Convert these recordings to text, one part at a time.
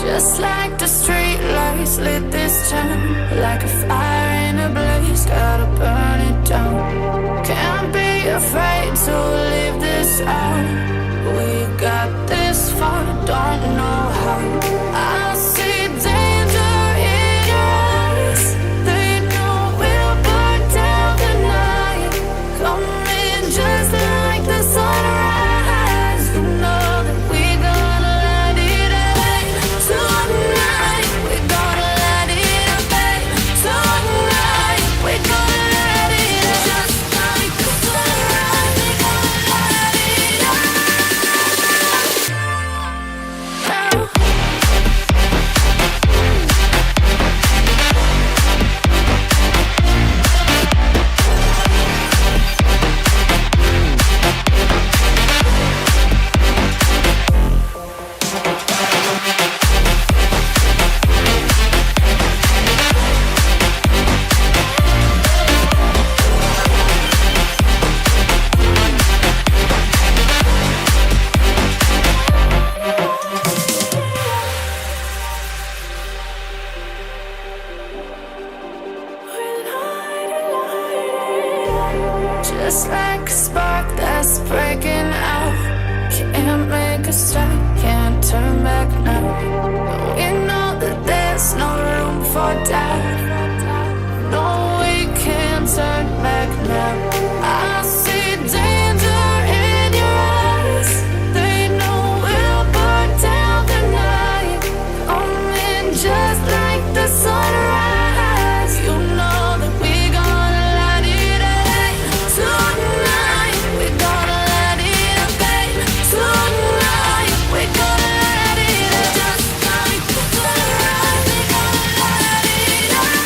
Just like the street lights lit this town, like a fire in a blaze, gotta burn it down. Can't be afraid to leave this out. We got this far, don't know how. I see danger in your eyes. They know we'll burn down the night. Coming just like the sunrise. You know that we gonna let it rain. Tonight we gonna let it rain. Tonight we gonna let it rain. Just like the sunrise, we gonna let it rain. Just like a spark that's breaking out. Can't make a stop, can't turn back now. We know that there's no room for doubt. No, we can't turn back now. I see danger in your eyes. They know we'll burn down the night. Coming just like the sunrise. You know that we gonna let it rain. Tonight we gonna let it rain. Tonight we gonna let it rain. Just like the sunrise, we gonna let it rain.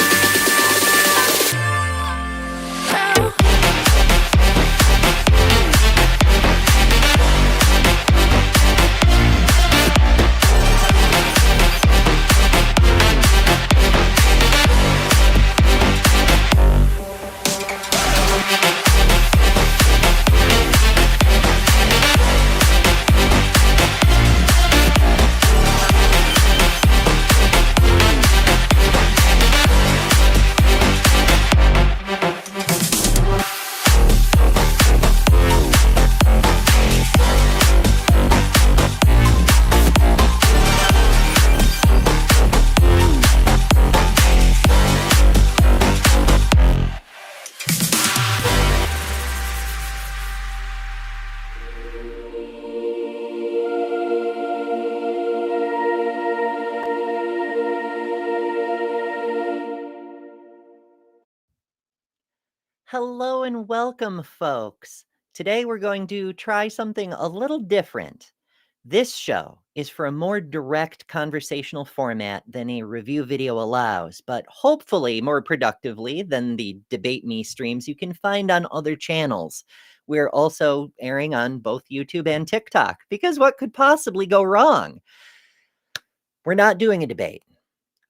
Hello and welcome, folks. Today we're going to try something a little different. This show is for a more direct conversational format than a review video allows, but hopefully more productively than the Debate Me streams you can find on other channels. We're also airing on both YouTube and TikTok, because what could possibly go wrong? We're not doing a debate.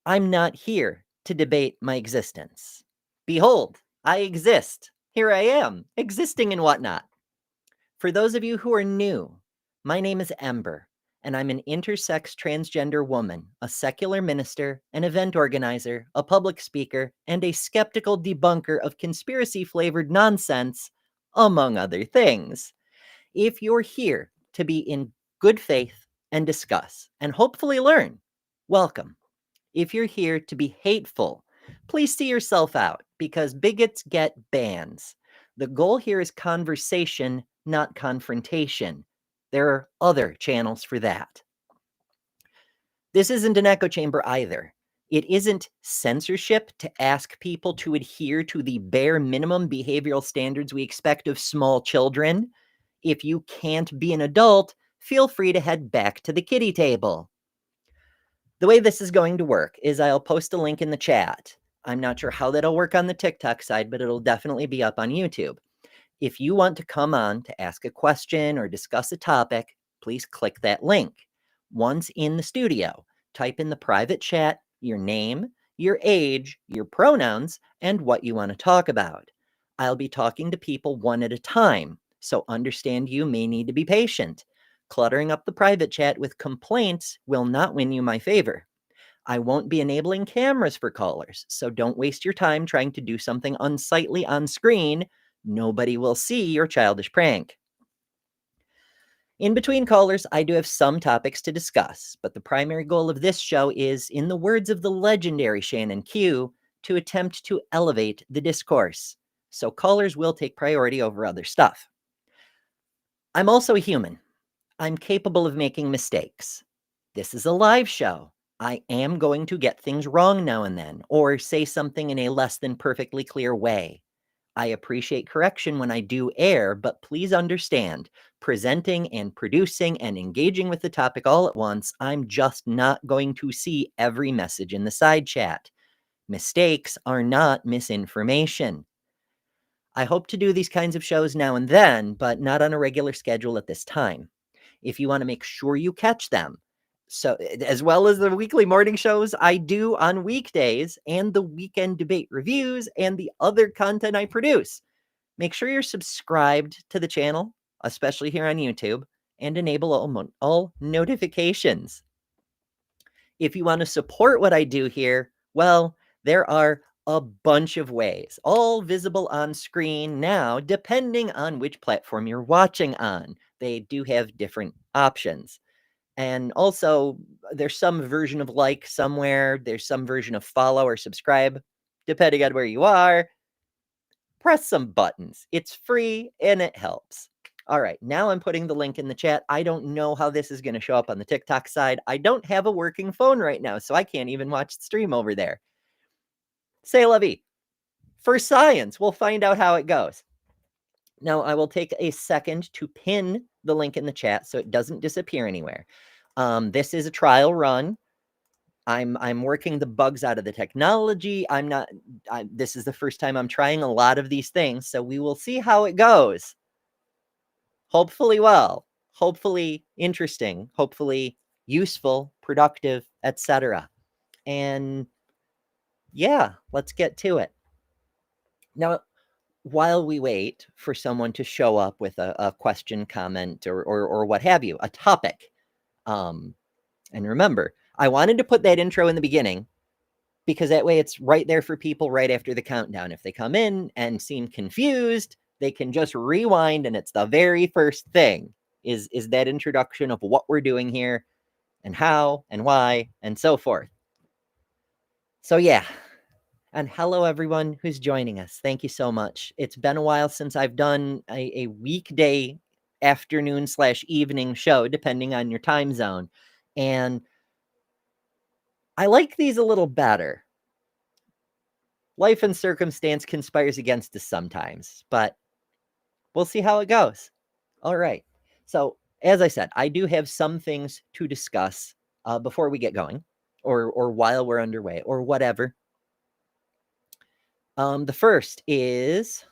I'm not here to debate my existence. Behold, I exist. Here I am, existing and whatnot. For those of you who are new, my name is Ember, and I'm an intersex transgender woman, a secular minister, an event organizer, a public speaker, and a skeptical debunker of conspiracy-flavored nonsense, among other things. If you're here to be in good faith and discuss, and hopefully learn, welcome. If you're here to be hateful, please see yourself out, because bigots get bans. The goal here is conversation, not confrontation. There are other channels for that. This isn't an echo chamber either. It isn't censorship to ask people to adhere to the bare minimum behavioral standards we expect of small children. If you can't be an adult, feel free to head back to the kiddie table. The way this is going to work is I'll post a link in the chat. I'm not sure how that'll work on the TikTok side, but it'll definitely be up on YouTube. If you want to come on to ask a question or discuss a topic, please click that link. Once in the studio, type in the private chat your name, your age, your pronouns, and what you want to talk about. I'll be talking to people one at a time, so understand you may need to be patient. Cluttering up the private chat with complaints will not win you my favor. I won't be enabling cameras for callers, so don't waste your time trying to do something unsightly on screen. Nobody will see your childish prank. In between callers, I do have some topics to discuss, but the primary goal of this show is, in the words of the legendary Shannon Q, to attempt to elevate the discourse. So callers will take priority over other stuff. I'm also a human. I'm capable of making mistakes. This is a live show. I am going to get things wrong now and then, or say something in a less than perfectly clear way. I appreciate correction when I do air, but please understand, presenting and producing and engaging with the topic all at once, I'm just not going to see every message in the side chat. Mistakes are not misinformation. I hope to do these kinds of shows now and then, but not on a regular schedule at this time. If you want to make sure you catch them, so as well as the weekly morning shows I do on weekdays and the weekend debate reviews and the other content I produce, make sure you're subscribed to the channel, especially here on YouTube, and enable all notifications. If you want to support what I do here, well, there are a bunch of ways, all visible on screen now, depending on which platform you're watching on. They do have different options. And also, there's some version of like somewhere, there's some version of follow or subscribe, depending on where you are. Press some buttons. It's free and it helps. All right, now I'm putting the link in the chat. I don't know how this is going to show up on the TikTok side. I don't have a working phone right now, so I can't even watch the stream over there. C'est la vie. For science, we'll find out how it goes. Now, I will take a second to pin the link in the chat so it doesn't disappear anywhere. This is a trial run. I'm working the bugs out of the technology. This is the first time I'm trying a lot of these things, so we will see how it goes. Hopefully well, hopefully interesting, hopefully useful, productive, etc. And yeah, let's get to it. Now, while we wait for someone to show up with a question, comment, or what have you, a topic, and remember, I wanted to put that intro in the beginning because that way it's right there for people right after the countdown. If they come in and seem confused, they can just rewind and it's the very first thing is that introduction of what we're doing here and how and why and so forth. So yeah, and hello everyone who's joining us. Thank you so much. It's been a while since I've done a weekday afternoon/evening show, depending on your time zone. And I like these a little better. Life and circumstance conspires against us sometimes, but we'll see how it goes. All right. So, as I said, I do have some things to discuss before we get going, or while we're underway, or whatever. The first is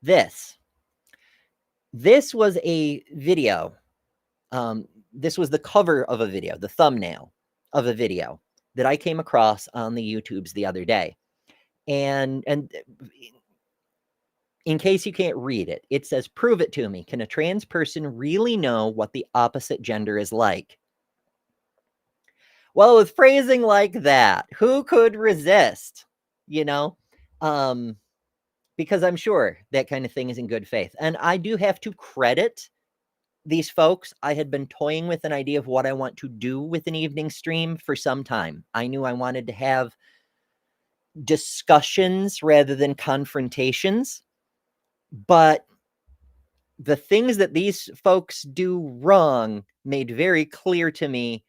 this. This was a video. This was the cover of a video, the thumbnail of a video that I came across on the YouTubes the other day. And in case you can't read it, it says, "Prove it to me. Can a trans person really know what the opposite gender is like?" Well, with phrasing like that, who could resist? You know? Because I'm sure that kind of thing is in good faith. And I do have to credit these folks. I had been toying with an idea of what I want to do with an evening stream for some time. I knew I wanted to have discussions rather than confrontations. But the things that these folks do wrong made very clear to me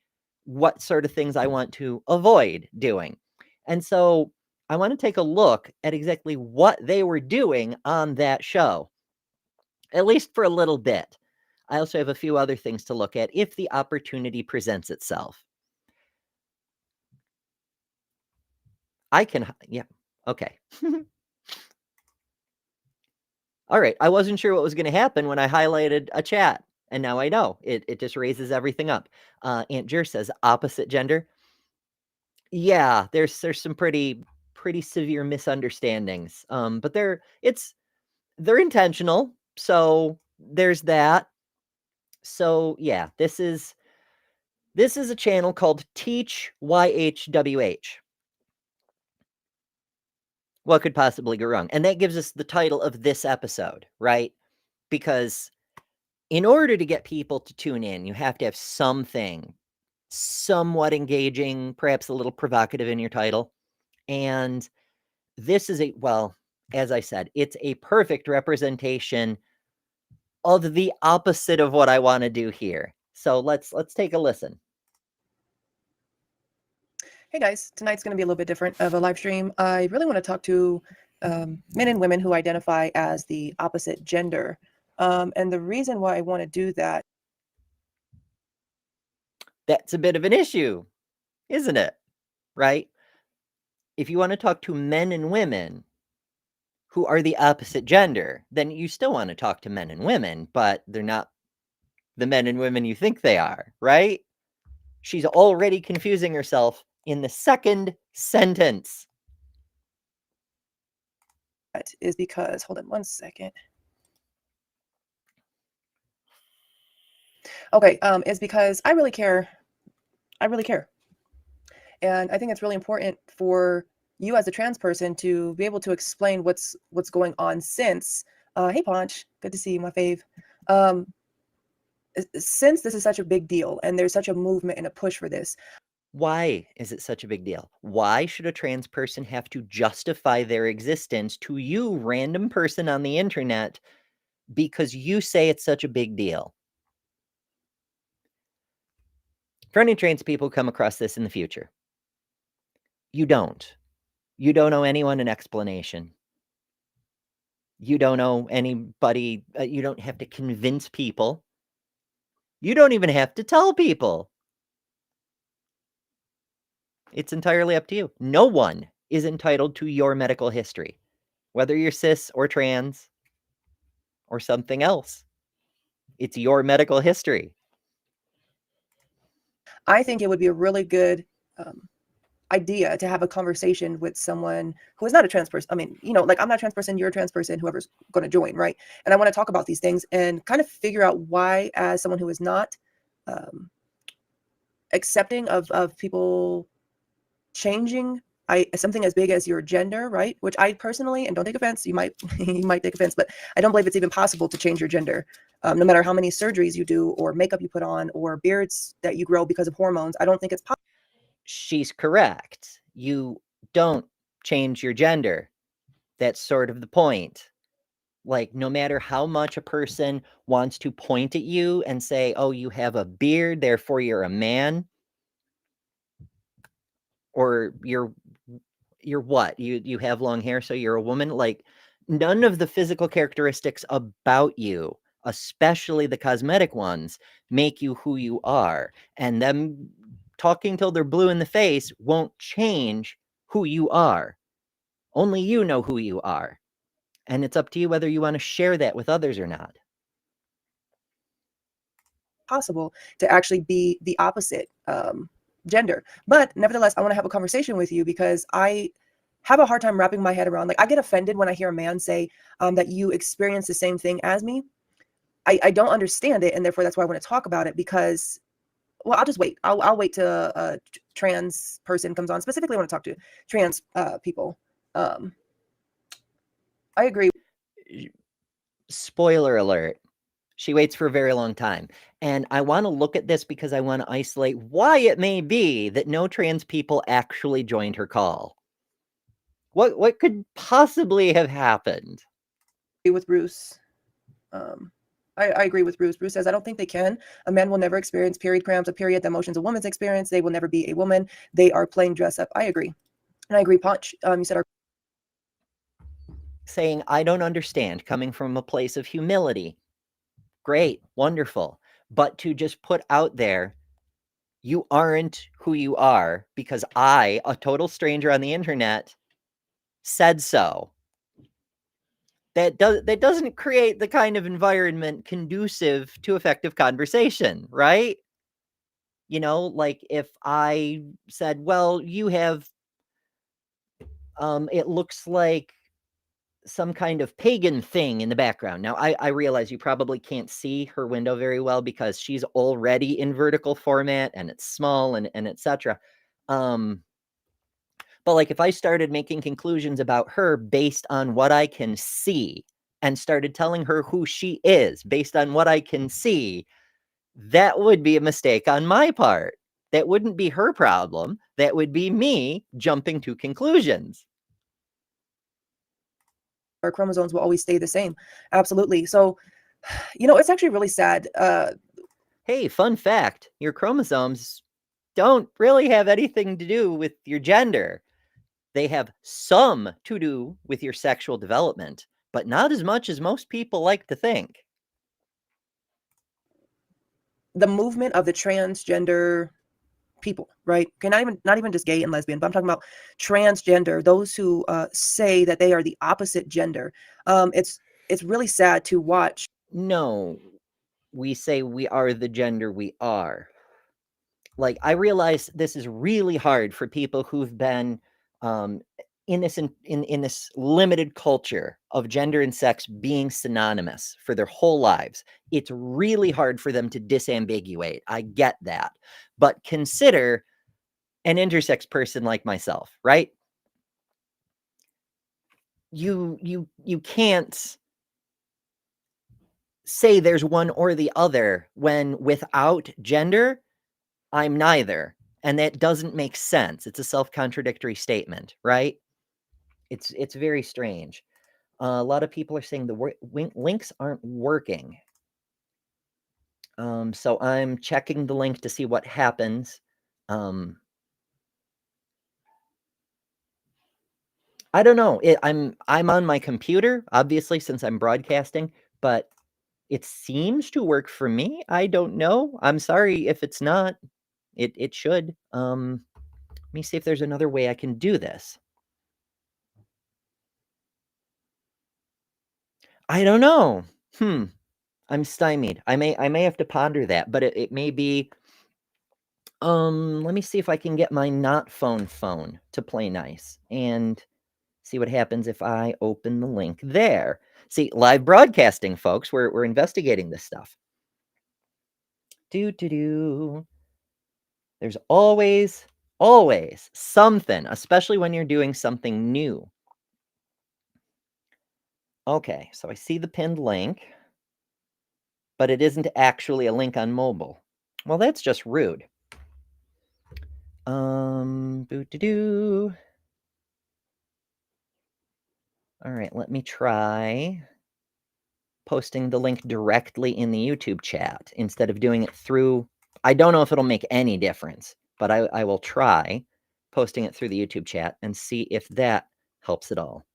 what sort of things I want to avoid doing. And so I want to take a look at exactly what they were doing on that show, at least for a little bit. I also have a few other things to look at if the opportunity presents itself. Yeah, okay. All right, I wasn't sure what was going to happen when I highlighted a chat, and now I know. It just raises everything up. Aunt Jer says opposite gender. Yeah, there's some pretty severe misunderstandings. But they're intentional, so there's that. So yeah, this is a channel called Teach YHWH. What could possibly go wrong? And that gives us the title of this episode, right? Because in order to get people to tune in, you have to have something somewhat engaging, perhaps a little provocative in your title. And this is well, as I said, it's a perfect representation of the opposite of what I want to do here. So let's take a listen. Hey guys, tonight's going to be a little bit different of a live stream. I really want to talk to men and women who identify as the opposite gender. And the reason why I want to do that. That's a bit of an issue, isn't it? Right? If you want to talk to men and women who are the opposite gender, then you still want to talk to men and women, but they're not the men and women you think they are, right? She's already confusing herself in the second sentence. That is because, hold on one second. Okay, is because I really care. I really care. And I think it's really important for you as a trans person to be able to explain what's going on since, hey Ponch, good to see you, my fave. Since this is such a big deal and there's such a movement and a push for this. Why is it such a big deal? Why should a trans person have to justify their existence to you, random person on the internet, because you say it's such a big deal? For any trans people who come across this in the future, you don't. You don't owe anyone an explanation. You don't owe anybody, you don't have to convince people. You don't even have to tell people. It's entirely up to you. No one is entitled to your medical history, whether you're cis or trans or something else. It's your medical history. I think it would be a really good idea to have a conversation with someone who is not a trans person. I mean, you know, like I'm not a trans person, you're a trans person, whoever's going to join, right? And I want to talk about these things and kind of figure out why, as someone who is not accepting of people changing something as big as your gender, right? Which I personally, and don't take offense, you might you might take offense, but I don't believe it's even possible to change your gender. No matter how many surgeries you do or makeup you put on or beards that you grow because of hormones, I don't think it's possible. She's correct. You don't change your gender. That's sort of the point. Like, no matter how much a person wants to point at you and say, oh, you have a beard, therefore you're a man, or you're what? You have long hair, so you're a woman? Like, none of the physical characteristics about you, especially the cosmetic ones, make you who you are. And them talking till they're blue in the face won't change who you are. Only you know who you are. And it's up to you whether you want to share that with others or not. Possible to actually be the opposite gender. But nevertheless, I want to have a conversation with you because I have a hard time wrapping my head around, like I get offended when I hear a man say that you experience the same thing as me. I don't understand it. And therefore, that's why I want to talk about it because, well, I'll just wait. I'll wait till a trans person comes on. Specifically, I want to talk to trans people. I agree. Spoiler alert. She waits for a very long time. And I want to look at this because I want to isolate why it may be that no trans people actually joined her call. What could possibly have happened? With Bruce. I agree with Bruce. Bruce says, I don't think they can. A man will never experience period cramps, a period that emotions a woman's experience. They will never be a woman. They are playing dress up. I agree. And I agree, Punch. You said saying, I don't understand, coming from a place of humility. Great, wonderful. But to just put out there, you aren't who you are because I, a total stranger on the internet, said so. That doesn't create the kind of environment conducive to effective conversation, right? You know, like if I said, well, you have, it looks like some kind of pagan thing in the background. Now, I realize you probably can't see her window very well because she's already in vertical format and it's small and etc. But like if I started making conclusions about her based on what I can see and started telling her who she is based on what I can see, that would be a mistake on my part. That wouldn't be her problem. That would be me jumping to conclusions. Our chromosomes will always stay the same. Absolutely. So, it's actually really sad. Hey, fun fact, your chromosomes don't really have anything to do with your gender. They have some to do with your sexual development, but not as much as most people like to think. The movement of the transgender people, right? Okay, not even just gay and lesbian, but I'm talking about transgender, those who say that they are the opposite gender. It's really sad to watch. No, we say we are the gender we are. Like, I realize this is really hard for people who've been in this limited culture of gender and sex being synonymous for their whole lives. It's really hard for them to disambiguate. I get that. But consider an intersex person like myself, right? You can't say there's one or the other when without gender, I'm neither. And that doesn't make sense. It's a self-contradictory statement, right? It's very strange. A lot of people are saying the links aren't working. So I'm checking the link to see what happens. I don't know. I'm on my computer, obviously, since I'm broadcasting, but it seems to work for me. I don't know. I'm sorry if it's not. It should. Let me see if there's another way I can do this. I don't know. I'm stymied. I may have to ponder that, but it may be. Let me see if I can get my not phone to play nice and see what happens if I open the link there. See, live broadcasting, folks. We're investigating this stuff. There's always something, especially when you're doing something new. Okay, so I see the pinned link, but it isn't actually a link on mobile. Well, that's just rude. All right, let me try posting the link directly in the YouTube chat instead of doing it through. I don't know if it'll make any difference, but I will try posting it through the YouTube chat and see if that helps at all.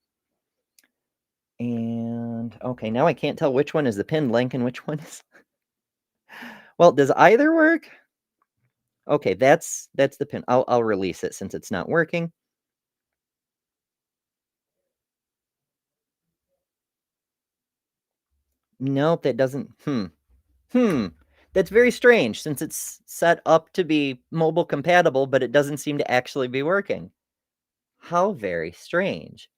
And okay, now I can't tell which one is the pinned link and which one is. Well, does either work? Okay, that's the pin. I'll release it since it's not working. Nope, that doesn't. That's very strange since it's set up to be mobile compatible, but it doesn't seem to actually be working. How very strange.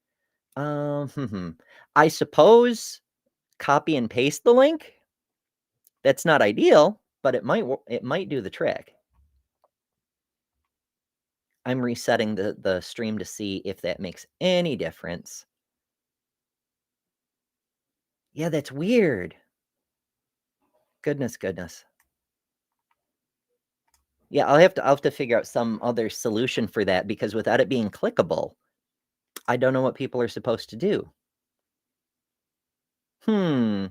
I suppose copy and paste the link. That's not ideal, but it might do the trick. I'm resetting the stream to see if that makes any difference. Yeah, that's weird. Goodness. Yeah, I'll have to figure out some other solution for that because without it being clickable, I don't know what people are supposed to do. Because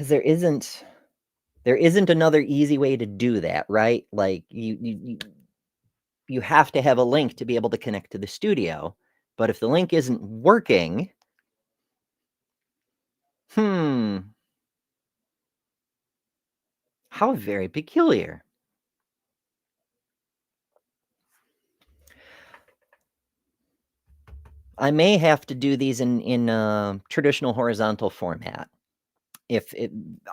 there isn't another easy way to do that, right? Like you have to have a link to be able to connect to the studio, but if the link isn't working, how very peculiar. I may have to do these in traditional horizontal format.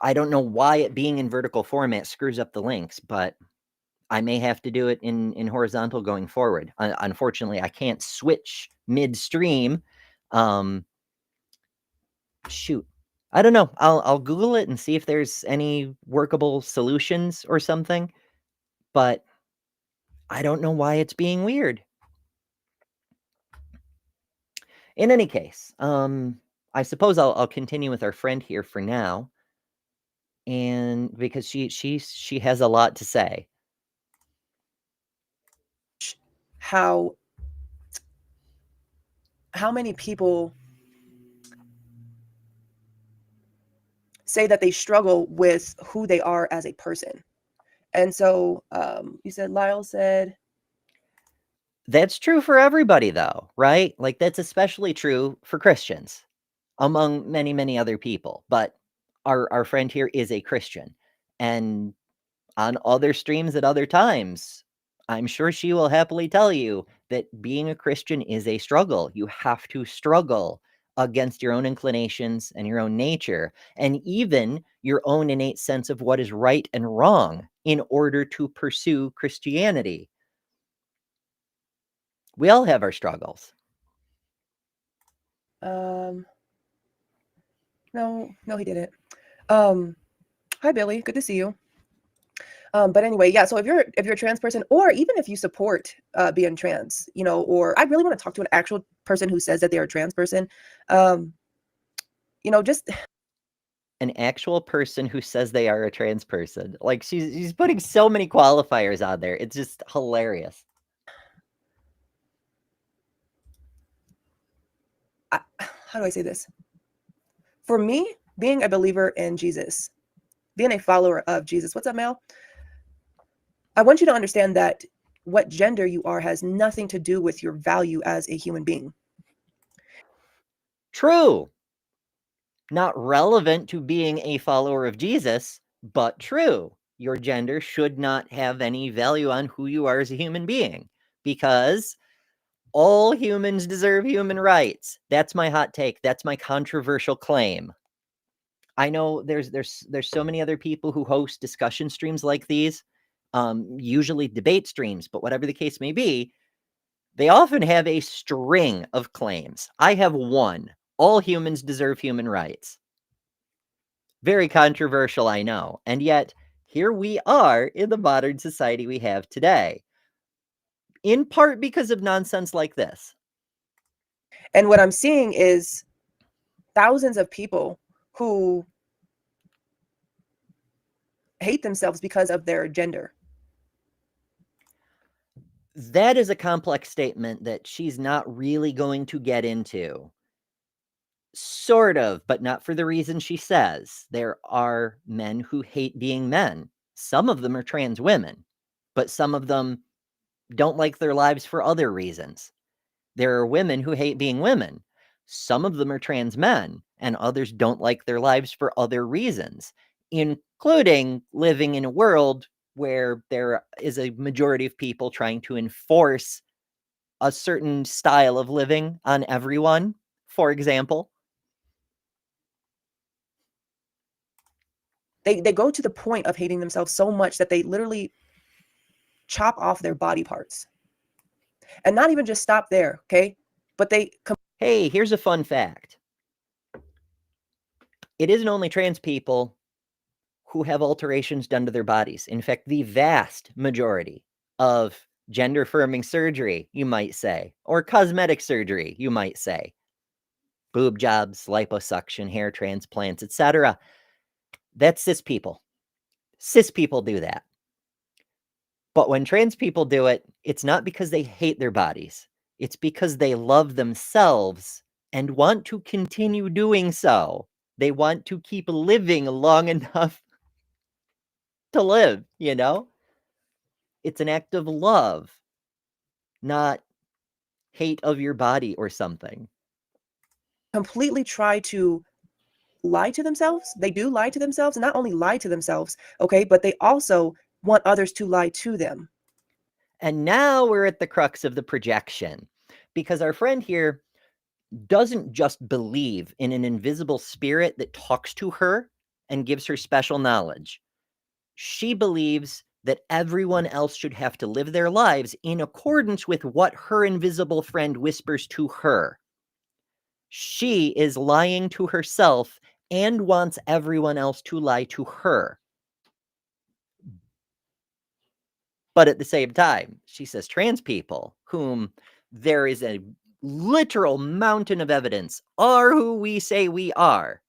I don't know why it being in vertical format screws up the links, but I may have to do it in horizontal going forward. Unfortunately, I can't switch midstream. Shoot. I don't know. I'll Google it and see if there's any workable solutions or something, but I don't know why it's being weird. In any case, I suppose I'll continue with our friend here for now, and because she has a lot to say. How many people say that they struggle with who they are as a person? And so you said, Lyle said, That's true for everybody, though, right? Like, that's especially true for Christians, among many, many other people. But our friend here is a Christian, and on other streams at other times, I'm sure she will happily tell you that being a Christian is a struggle. You have to struggle against your own inclinations and your own nature, and even your own innate sense of what is right and wrong in order to pursue Christianity. We all have our struggles. no, he didn't. Hi, Billy. Good to see you. But anyway, yeah. So if you're a trans person, or even if you support being trans, or I really want to talk to an actual person who says that they're a trans person, just An actual person who says they are a trans person. Like, she's putting so many qualifiers on there. It's just hilarious. how do I say this? For me, being a believer in Jesus, being a follower of Jesus. What's up, Mel? I want you to understand that what gender you are has nothing to do with your value as a human being. True. Not relevant to being a follower of Jesus, but true. Your gender should not have any value on who you are as a human being, because all humans deserve human rights. That's my hot take. That's my controversial claim. I know there's so many other people who host discussion streams like these, usually debate streams, but whatever the case may be, they often have a string of claims. I have one. All humans deserve human rights. Very controversial, I know. And yet, here we are in the modern society we have today. In part because of nonsense like this. And what I'm seeing is thousands of people who hate themselves because of their gender. That is a complex statement that she's not really going to get into. Sort of, but not for the reason she says. There are men who hate being men. Some of them are trans women, but some of them don't like their lives for other reasons. There are women who hate being women. Some of them are trans men, and others don't like their lives for other reasons, including living in a world where there is a majority of people trying to enforce a certain style of living on everyone, for example. They go to the point of hating themselves so much that they literally chop off their body parts. And not even just stop there, okay? But they Hey, here's a fun fact. It isn't only trans people who have alterations done to their bodies. In fact, the vast majority of gender affirming surgery, you might say, or cosmetic surgery, you might say, boob jobs, liposuction, hair transplants, etc., that's cis people. Cis people do that. But when trans people do it, it's not because they hate their bodies. It's because they love themselves and want to continue doing so. They want to keep living long enough to live, you know? It's an act of love, not hate of your body or something. completely try to lie to themselves. They do lie to themselves, and not only lie to themselves, okay, but they also want others to lie to them. And now we're at the crux of the projection, because our friend here doesn't just believe in an invisible spirit that talks to her and gives her special knowledge. She believes that everyone else should have to live their lives in accordance with what her invisible friend whispers to her. She is lying to herself and wants everyone else to lie to her. But at the same time, she says trans people, whom there is a literal mountain of evidence are who we say we are,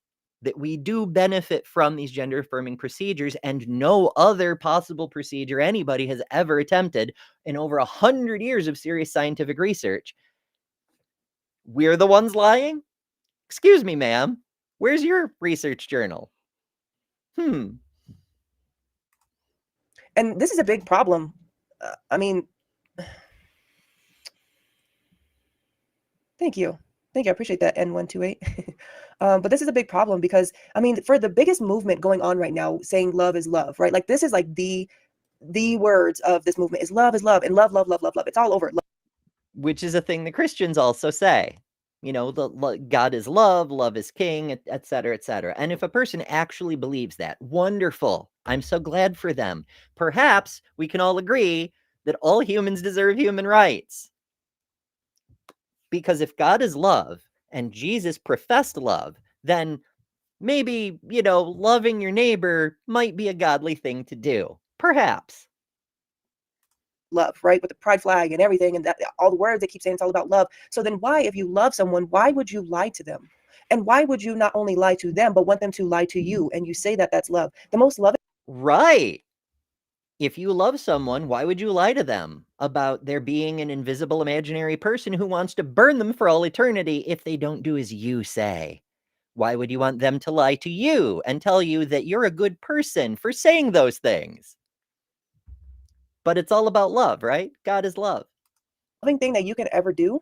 that we do benefit from these gender affirming procedures, and no other possible procedure anybody has ever attempted in over 100 years of serious scientific research. We're the ones lying? Excuse me, ma'am. Where's your research journal? And this is a big problem. I mean, thank you. Thank you. I appreciate that, N128. But this is a big problem because, I mean, for the biggest movement going on right now, saying love is love, right? Like, this is like the words of this movement is love, and love, love, love, love, love. It's all over. Which is a thing the Christians also say. You know, God is love, love is king, et cetera, et cetera. And if a person actually believes that, wonderful. I'm so glad for them. Perhaps we can all agree that all humans deserve human rights. Because if God is love and Jesus professed love, then maybe, you know, loving your neighbor might be a godly thing to do. Perhaps. Love, right? With the pride flag and everything, and that all the words they keep saying it's all about love. So then why, if you love someone, why would you lie to them? And why would you not only lie to them, but want them to lie to you? And you say that that's love. The most loving. Right. If you love someone, why would you lie to them about there being an invisible imaginary person who wants to burn them for all eternity if they don't do as you say? Why would you want them to lie to you and tell you that you're a good person for saying those things? But it's all about love, right? God is love. Loving thing that you can ever do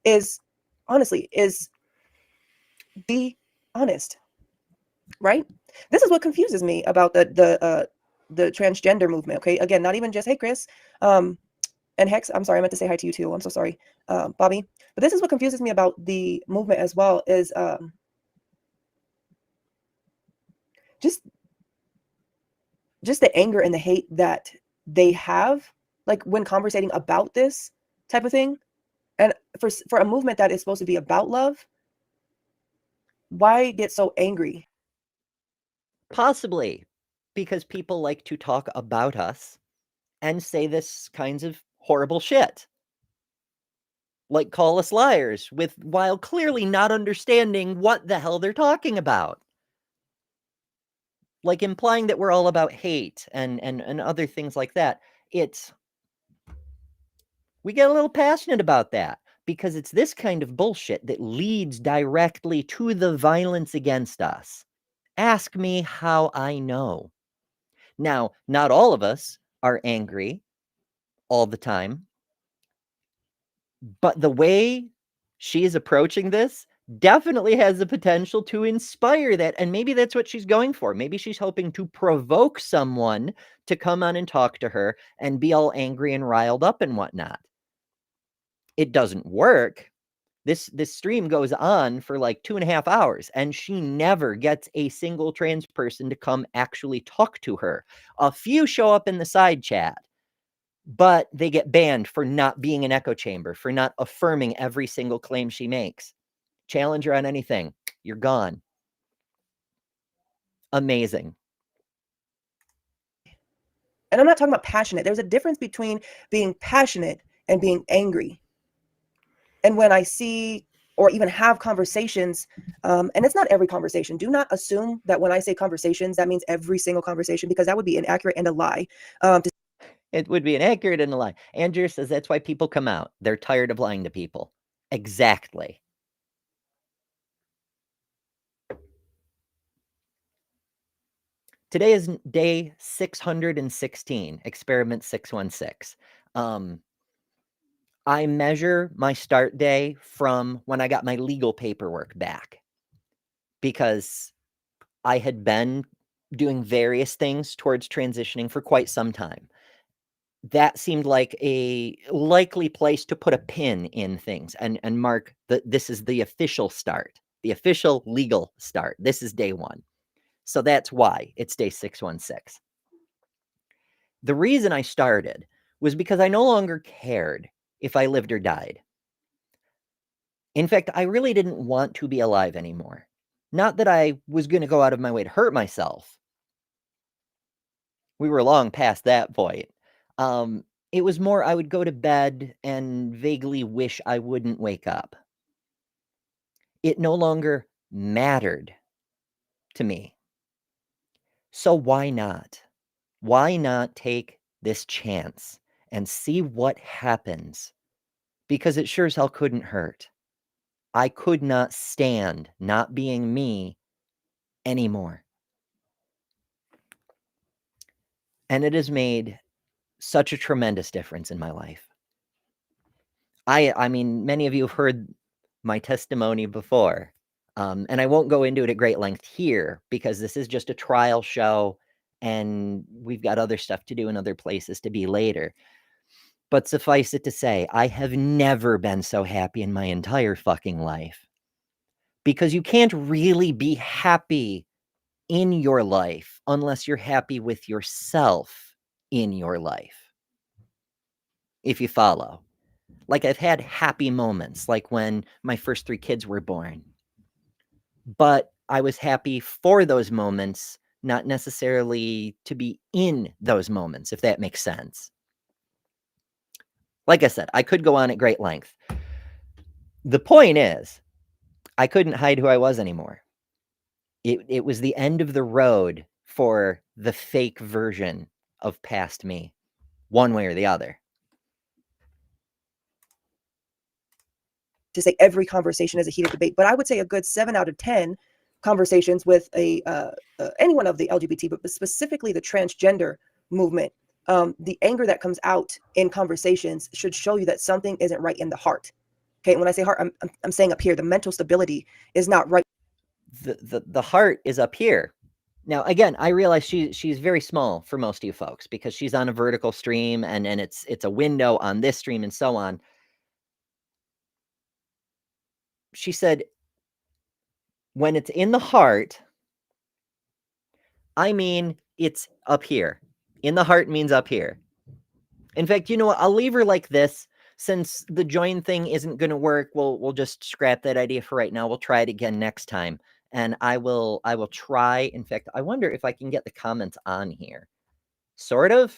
is, honestly, is be honest, right? This is what confuses me about the transgender movement. Okay, again, not even just hey Chris, and Hex. I'm sorry, I meant to say hi to you too. I'm so sorry, Bobby. But this is what confuses me about the movement as well is just the anger and the hate that they have, like when conversating about this type of thing. And for a movement that is supposed to be about love, why get so angry? Possibly because people like to talk about us and say this kinds of horrible shit. Like call us liars while clearly not understanding what the hell they're talking about. Like implying that we're all about hate and other things like that. We get a little passionate about that because it's this kind of bullshit that leads directly to the violence against us. Ask me how I know. Now, not all of us are angry all the time, but the way she is approaching this definitely has the potential to inspire that. And maybe that's what she's going for. Maybe she's hoping to provoke someone to come on and talk to her and be all angry and riled up and whatnot. It doesn't work. This stream goes on for like 2.5 hours, and she never gets a single trans person to come actually talk to her. A few show up in the side chat, but they get banned for not being an echo chamber, for not affirming every single claim she makes. Challenge her on anything, you're gone. Amazing. And I'm not talking about passionate. There's a difference between being passionate and being angry. And when I see or even have conversations, and it's not every conversation. Do not assume that when I say conversations, that means every single conversation, because that would be inaccurate and a lie. It would be inaccurate and a lie. Andrew says that's why people come out. They're tired of lying to people. Exactly. Today is day 616, experiment 616. I measure my start day from when I got my legal paperwork back, because I had been doing various things towards transitioning for quite some time. That seemed like a likely place to put a pin in things and mark that this is the official start, the official legal start. This is day one. So that's why it's day 616. The reason I started was because I no longer cared if I lived or died. In fact, I really didn't want to be alive anymore. Not that I was going to go out of my way to hurt myself. We were long past that point. It was more I would go to bed and vaguely wish I wouldn't wake up. It no longer mattered to me. So why not? Why not take this chance and see what happens? Because it sure as hell couldn't hurt. I could not stand not being me anymore. And it has made such a tremendous difference in my life. I mean, many of you have heard my testimony before, and I won't go into it at great length here because this is just a trial show and we've got other stuff to do in other places to be later. But suffice it to say, I have never been so happy in my entire fucking life. Because you can't really be happy in your life unless you're happy with yourself in your life. If you follow. Like, I've had happy moments, like when my first 3 kids were born. But I was happy for those moments, not necessarily to be in those moments, if that makes sense. Like I said, I could go on at great length. The point is, I couldn't hide who I was anymore. It was the end of the road for the fake version of past me, one way or the other. To say every conversation is a heated debate, but I would say a good 7 out of 10 conversations with anyone of the LGBT, but specifically the transgender movement. The anger that comes out in conversations should show you that something isn't right in the heart. Okay, when I say heart, I'm saying up here, the mental stability is not right. The heart is up here. Now, again, I realize she's very small for most of you folks because she's on a vertical stream and it's a window on this stream and so on. She said, when it's in the heart, I mean, it's up here. In the heart means up here. In fact, you know what? I'll leave her like this. Since the join thing isn't going to work, we'll just scrap that idea for right now. We'll try it again next time. And I will try. In fact, I wonder if I can get the comments on here. Sort of.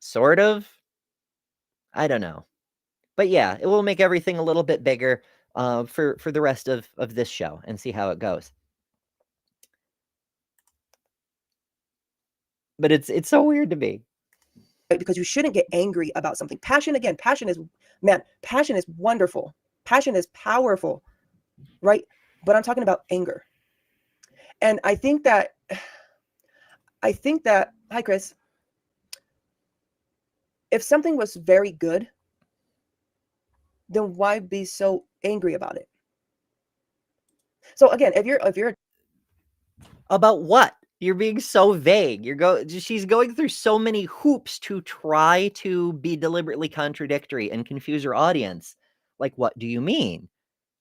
Sort of. I don't know. But yeah, it will make everything a little bit bigger for the rest of this show and see how it goes. But it's so weird to me. Because you shouldn't get angry about something. Passion, again, passion is wonderful. Passion is powerful, right? But I'm talking about anger. And I think that, hi, Chris. If something was very good, then why be so angry about it? So again, if you're about what? You're being so vague. She's going through so many hoops to try to be deliberately contradictory and confuse her audience. Like, what do you mean?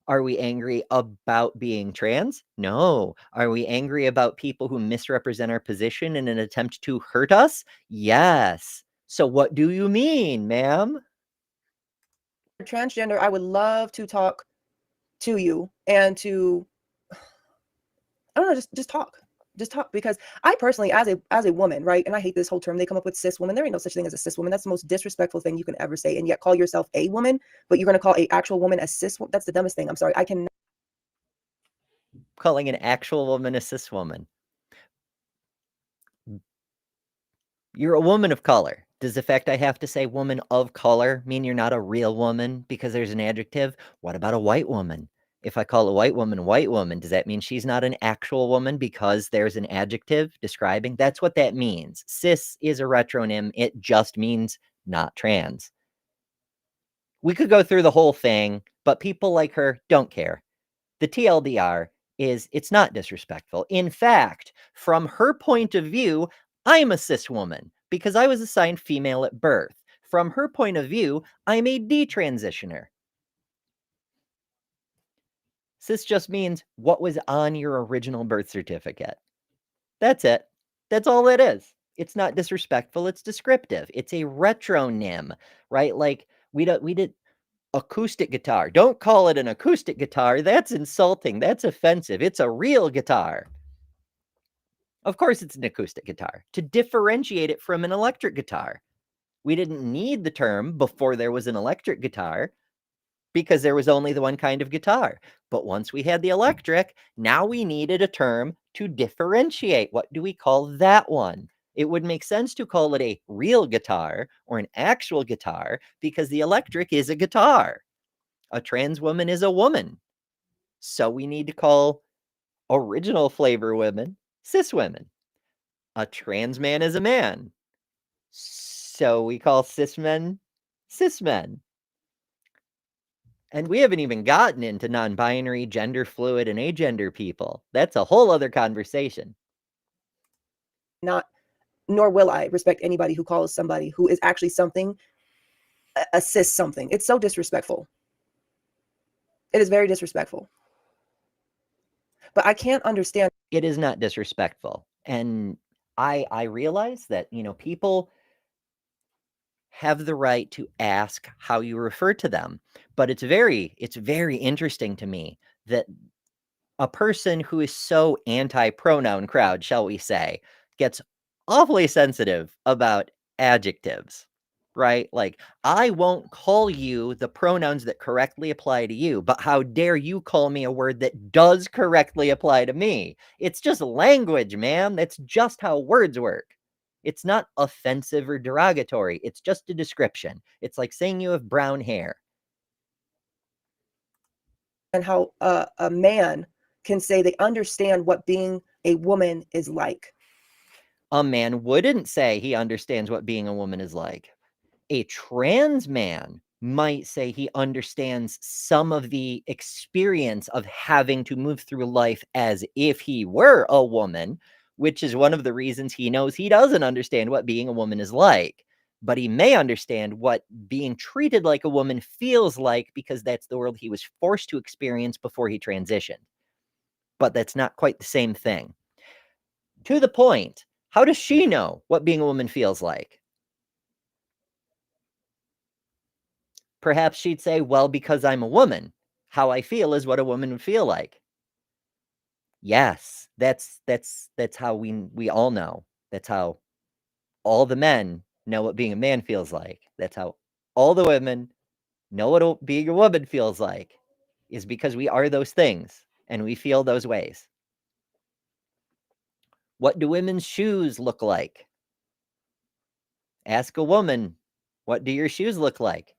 Are we angry about being trans? No. Are we angry about people who misrepresent our position in an attempt to hurt us? Yes. So what do you mean, ma'am? transgender, I would love to talk to you and to, I don't know, just talk. Just talk, because I personally, as a woman, right, and I hate this whole term they come up with, cis woman. There ain't no such thing as a cis woman. That's the most disrespectful thing you can ever say, and yet call yourself a woman, but you're going to call a actual woman a cis woman. That's the dumbest thing. I'm sorry, I can. Calling an actual woman a cis woman. You're a woman of color. Does the fact I have to say woman of color mean you're not a real woman because there's an adjective? What about a white woman? If I call a white woman, does that mean she's not an actual woman because there's an adjective describing? That's what that means. Cis is a retronym. It just means not trans. We could go through the whole thing, but people like her don't care. The TLDR is it's not disrespectful. In fact, from her point of view, I'm a cis woman because I was assigned female at birth. From her point of view, I'm a detransitioner. Cis just means what was on your original birth certificate. That's it. That's all it is. It's not disrespectful, it's descriptive. It's a retronym, right? Like we did acoustic guitar. Don't call it an acoustic guitar. That's insulting. That's offensive. It's a real guitar. Of course, it's an acoustic guitar to differentiate it from an electric guitar. We didn't need the term before there was an electric guitar because there was only the one kind of guitar. But once we had the electric, now we needed a term to differentiate. What do we call that one? It would make sense to call it a real guitar or an actual guitar because the electric is a guitar. A trans woman is a woman. So we need to call original flavor women cis women. A trans man is a man. So we call cis men cis men. And we haven't even gotten into non-binary, gender fluid, and agender people. That's a whole other conversation. Nor will I respect anybody who calls somebody who is actually something a cis something. It's so disrespectful. It is very disrespectful. But I can't understand. It is not disrespectful. And I realize that, people have the right to ask how you refer to them. But it's very interesting to me that a person who is so anti-pronoun crowd, shall we say, gets awfully sensitive about adjectives, right? Like, I won't call you the pronouns that correctly apply to you, but how dare you call me a word that does correctly apply to me? It's just language, man. That's just how words work. It's not offensive or derogatory. It's just a description. It's like saying you have brown hair. And how a man can say they understand what being a woman is like. A man wouldn't say he understands what being a woman is like. A trans man might say he understands some of the experience of having to move through life as if he were a woman, which is one of the reasons he knows he doesn't understand what being a woman is like. But he may understand what being treated like a woman feels like because that's the world he was forced to experience before he transitioned. But that's not quite the same thing. To the point, how does she know what being a woman feels like? Perhaps she'd say, well, because I'm a woman, how I feel is what a woman would feel like. Yes, that's how we all know. That's how all the men know what being a man feels like. That's how all the women know what being a woman feels like, is because we are those things and we feel those ways. What do women's shoes look like? Ask a woman, what do your shoes look like?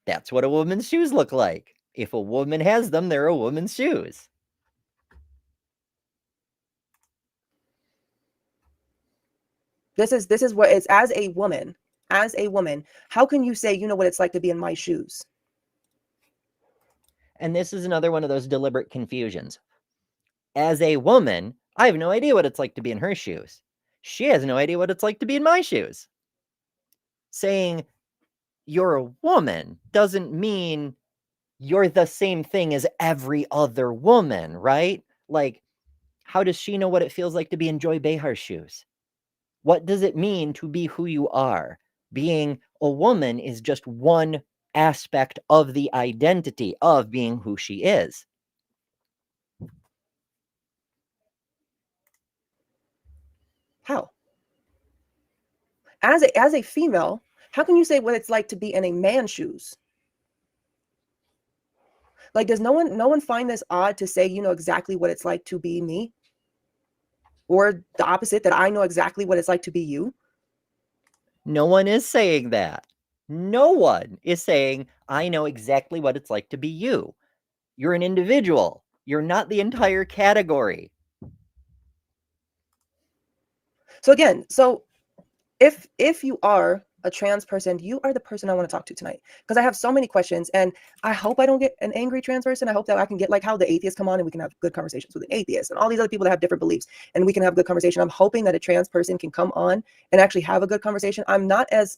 That's what a woman's shoes look like. If a woman has them, they're a woman's shoes. This is what it's as a woman, how can you say you know what it's like to be in my shoes? And this is another one of those deliberate confusions. As a woman, I have no idea what it's like to be in her shoes. She has no idea what it's like to be in my shoes. Saying you're a woman doesn't mean you're the same thing as every other woman, right? Like, how does she know what it feels like to be in Joy Behar's shoes? What does it mean to be who you are? Being a woman is just one aspect of the identity of being who she is. How? As a female, how can you say what it's like to be in a man's shoes? Like, does no one find this odd to say you know exactly what it's like to be me? Or the opposite, that I know exactly what it's like to be you? No one is saying that. No one is saying, I know exactly what it's like to be you. You're an individual. You're not the entire category. So again, if you are a trans person, you are the person I want to talk to tonight, because I have so many questions, and I hope I don't get an angry trans person. I hope that I can get like how the atheists come on and we can have good conversations with the atheists and all these other people that have different beliefs, and we can have good conversation. I'm hoping that a trans person can come on and actually have a good conversation. I'm not as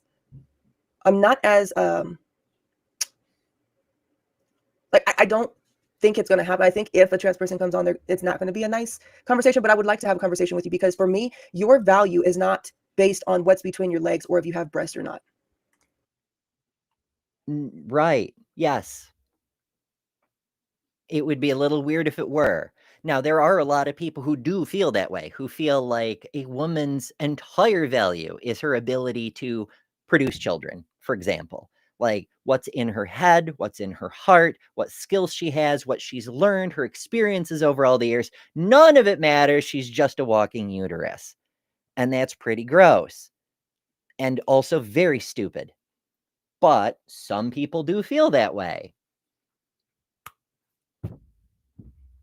like, I don't think it's going to happen. I think if a trans person comes on there, it's not going to be a nice conversation, but I would like to have a conversation with you, because for me, your value is not based on what's between your legs or if you have breasts or not. Right. Yes. It would be a little weird if it were. Now, there are a lot of people who do feel that way, who feel like a woman's entire value is her ability to produce children, for example. Like what's in her head, what's in her heart, what skills she has, what she's learned, her experiences over all the years. None of it matters. She's just a walking uterus. And that's pretty gross and also very stupid. But some people do feel that way.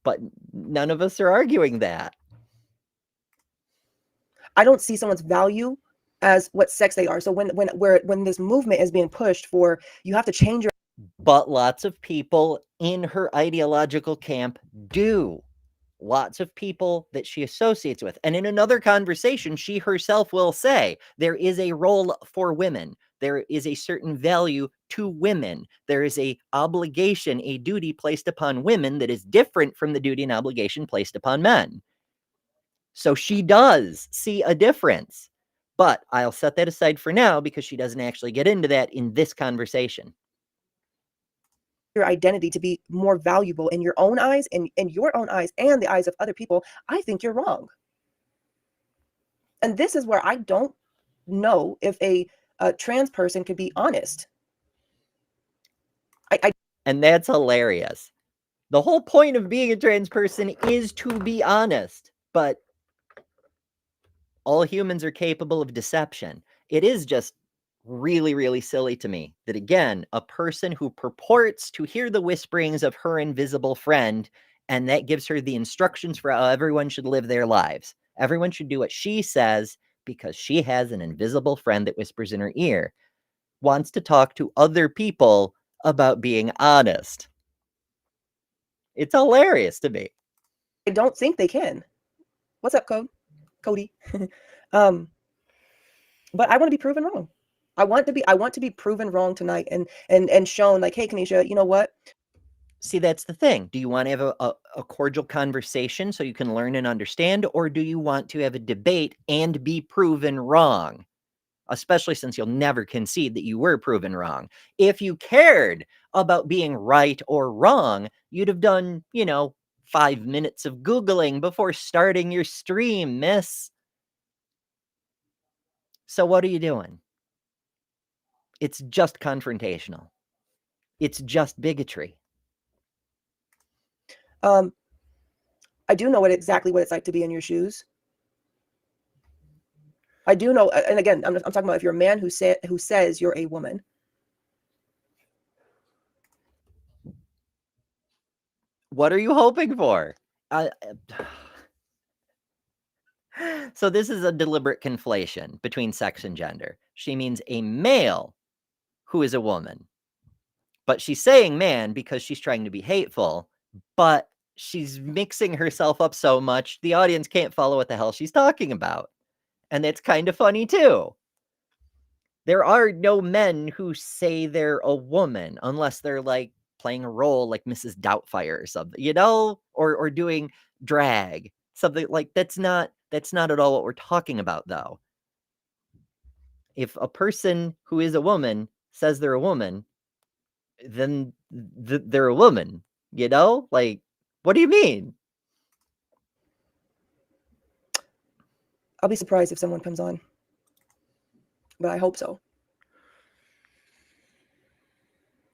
But none of us are arguing that. I don't see someone's value as what sex they are. So when this movement is being pushed for, you have to change your. But lots of people in her ideological camp do. Lots of people that she associates with. And in another conversation, she herself will say there is a role for women. There is a certain value to women. There is a obligation, a duty placed upon women that is different from the duty and obligation placed upon men. So she does see a difference. But I'll set that aside for now because she doesn't actually get into that in this conversation. Your identity to be more valuable in your own eyes and in your own eyes and the eyes of other people, I think you're wrong. And this is where I don't know if a trans person could be honest. And that's hilarious. The whole point of being a trans person is to be honest, but all humans are capable of deception. It is just really, really silly to me that, again, a person who purports to hear the whisperings of her invisible friend, and that gives her the instructions for how everyone should live their lives. Everyone should do what she says because she has an invisible friend that whispers in her ear, wants to talk to other people about being honest. It's hilarious to me. I don't think they can. What's up, Cody? But I want to be proven wrong. I want to be proven wrong tonight and shown like, hey, Kanisha, you know what? See, that's the thing. Do you want to have a cordial conversation so you can learn and understand, or do you want to have a debate and be proven wrong? Especially since you'll never concede that you were proven wrong. If you cared about being right or wrong, you'd have done, 5 minutes of Googling before starting your stream, miss. So what are you doing? It's just confrontational. It's just bigotry. I do know exactly what it's like to be in your shoes. I do know, and again, I'm talking about if you're a man who says you're a woman. What are you hoping for? So this is a deliberate conflation between sex and gender. She means a male who is a woman. But she's saying man because she's trying to be hateful, but she's mixing herself up so much, the audience can't follow what the hell she's talking about. And that's kind of funny too. There are no men who say they're a woman unless they're like playing a role like Mrs. Doubtfire or something, or doing drag. Something like that's not at all what we're talking about though. If a person who is a woman says they're a woman, then they're a woman, Like, what do you mean? I'll be surprised if someone comes on, but I hope so.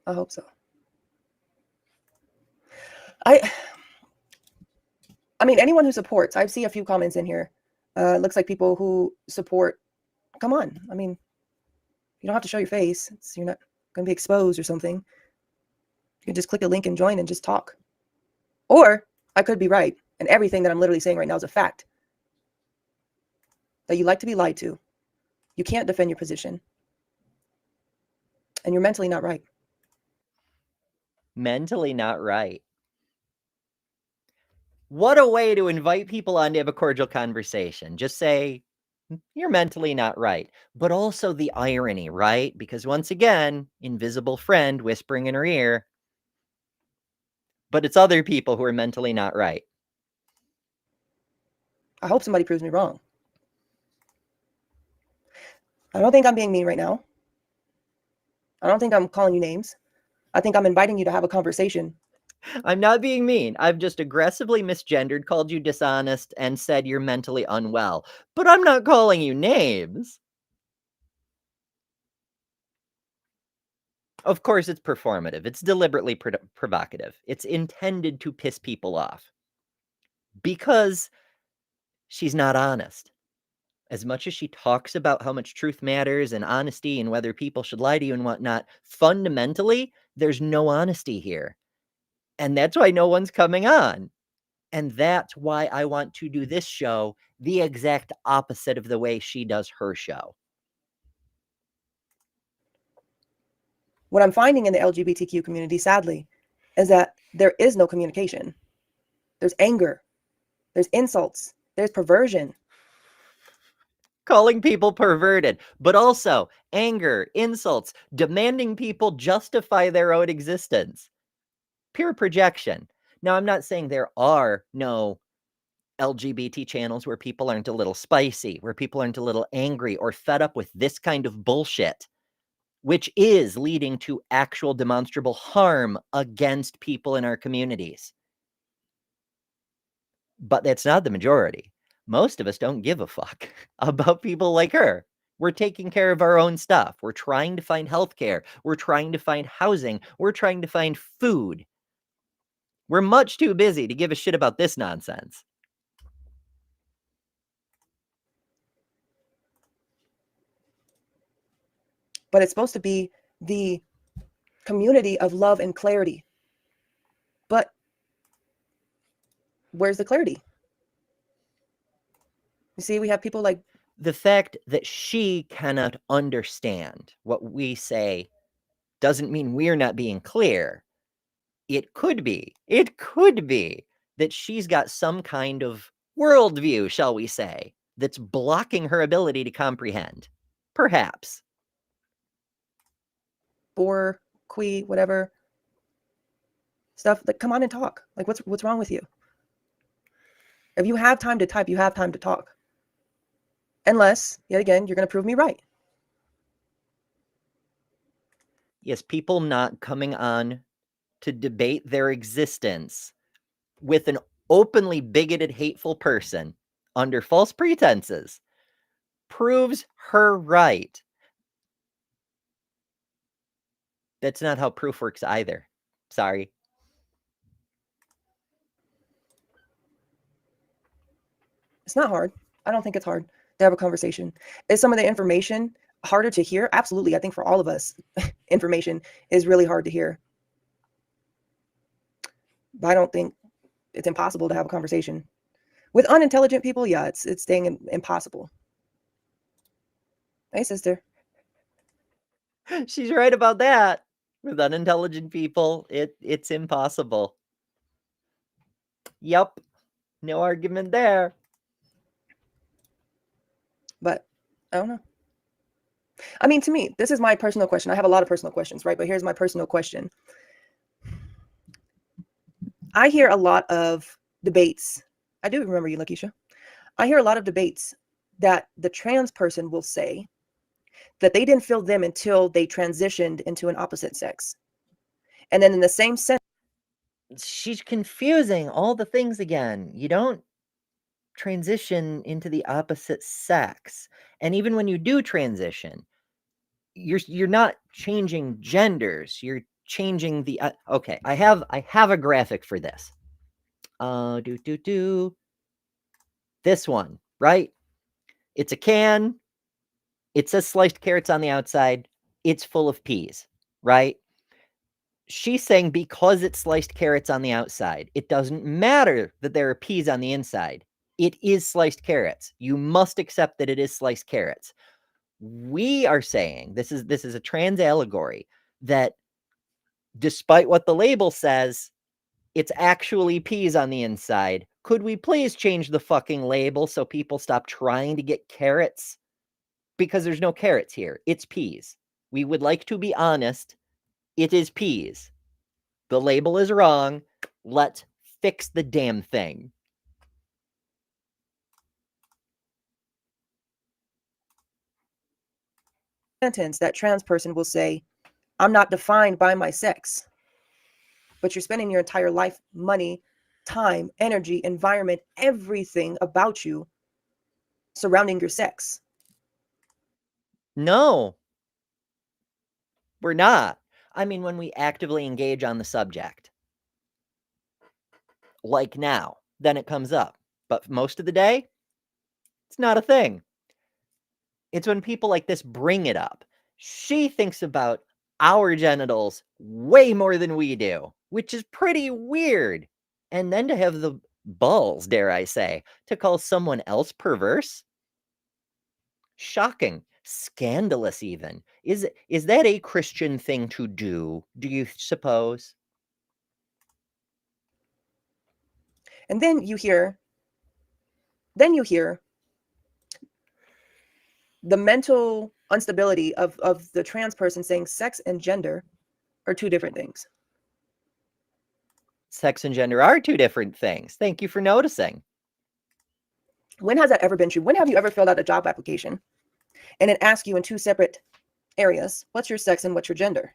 I hope so. I mean, anyone who supports, I see a few comments in here. Looks like people who support, come on. I mean, you don't have to show your face. You're not going to be exposed or something. You can just click a link and join and just talk. Or I could be right. And everything that I'm literally saying right now is a fact. That you like to be lied to. You can't defend your position. And you're mentally not right. Mentally not right. What a way to invite people on to have a cordial conversation. Just say, you're mentally not right. But also the irony, right? Because once again, invisible friend whispering in her ear, but it's other people who are mentally not right. I hope somebody proves me wrong. I don't think I'm being mean right now. I don't think I'm calling you names. I think I'm inviting you to have a conversation. I'm not being mean. I've just aggressively misgendered, called you dishonest, and said you're mentally unwell. But I'm not calling you names. Of course, it's performative. It's deliberately provocative. It's intended to piss people off. Because she's not honest. As much as she talks about how much truth matters and honesty and whether people should lie to you and whatnot, fundamentally, there's no honesty here. And that's why no one's coming on. And that's why I want to do this show the exact opposite of the way she does her show. What I'm finding in the LGBTQ community, sadly, is that there is no communication. There's anger, there's insults, there's perversion. Calling people perverted, but also anger, insults, demanding people justify their own existence. Pure projection. Now, I'm not saying there are no LGBT channels where people aren't a little spicy, where people aren't a little angry or fed up with this kind of bullshit, which is leading to actual demonstrable harm against people in our communities. But that's not the majority. Most of us don't give a fuck about people like her. We're taking care of our own stuff. We're trying to find healthcare. We're trying to find housing. We're trying to find food. We're much too busy to give a shit about this nonsense. But it's supposed to be the community of love and clarity. But where's the clarity? You see, we have people like the fact that she cannot understand what we say doesn't mean we're not being clear. It could be that she's got some kind of worldview, shall we say, that's blocking her ability to comprehend. Perhaps. Boer, Qui, whatever stuff. Like, come on and talk. Like, what's wrong with you? If you have time to type, you have time to talk. Unless, yet again, you're going to prove me right. Yes, people not coming on to debate their existence with an openly bigoted, hateful person under false pretenses proves her right. That's not how proof works either. Sorry. It's not hard. I don't think it's hard to have a conversation. Is some of the information harder to hear? Absolutely. I think for all of us, information is really hard to hear. But I don't think it's impossible to have a conversation. With unintelligent people, yeah, it's dang impossible. Hey, sister. She's right about that. With unintelligent people, it's impossible. Yep. No argument there. But I don't know. I mean, to me, this is my personal question. I have a lot of personal questions, right? But here's my personal question. I hear a lot of debates. I do remember you, Lakeisha. I hear a lot of debates that the trans person will say that they didn't feel them until they transitioned into an opposite sex. And then in the same sense, she's confusing all the things again. You don't transition into the opposite sex. And even when you do transition, you're not changing genders. You're changing the okay, I have a graphic for this. This one, right? It's a can. It says sliced carrots on the outside. It's full of peas, right? She's saying because it's sliced carrots on the outside, it doesn't matter that there are peas on the inside. It is sliced carrots. You must accept that it is sliced carrots. We are saying this is a trans allegory that despite what the label says, it's actually peas on the inside. Could we please change the fucking label so people stop trying to get carrots? Because there's no carrots here. It's peas. We would like to be honest. It is peas. The label is wrong. Let's fix the damn thing. sentence, that trans person will say, I'm not defined by my sex. But you're spending your entire life, money, time, energy, environment, everything about you surrounding your sex. No, we're not. I mean, when we actively engage on the subject, like now, then it comes up. But most of the day, it's not a thing. It's when people like this bring it up. She thinks about our genitals way more than we do, which is pretty weird. And then to have the balls, dare I say, to call someone else perverse? Shocking, scandalous even. Is that a Christian thing to do you suppose? And then you hear the mental instability of the trans person saying sex and gender are two different things. Sex and gender are two different things. Thank you for noticing. When has that ever been true? When have you ever filled out a job application and it asks you in two separate areas, what's your sex and what's your gender?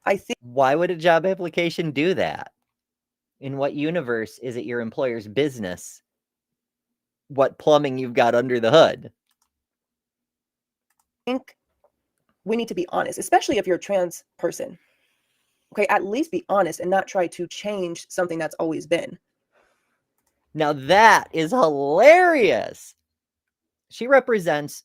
I think Why would a job application do that? In what universe is it your employer's business what plumbing you've got under the hood? we need to be honest, especially if you're a trans person. Okay, at least be honest and not try to change something that's always been. Now that is hilarious. She represents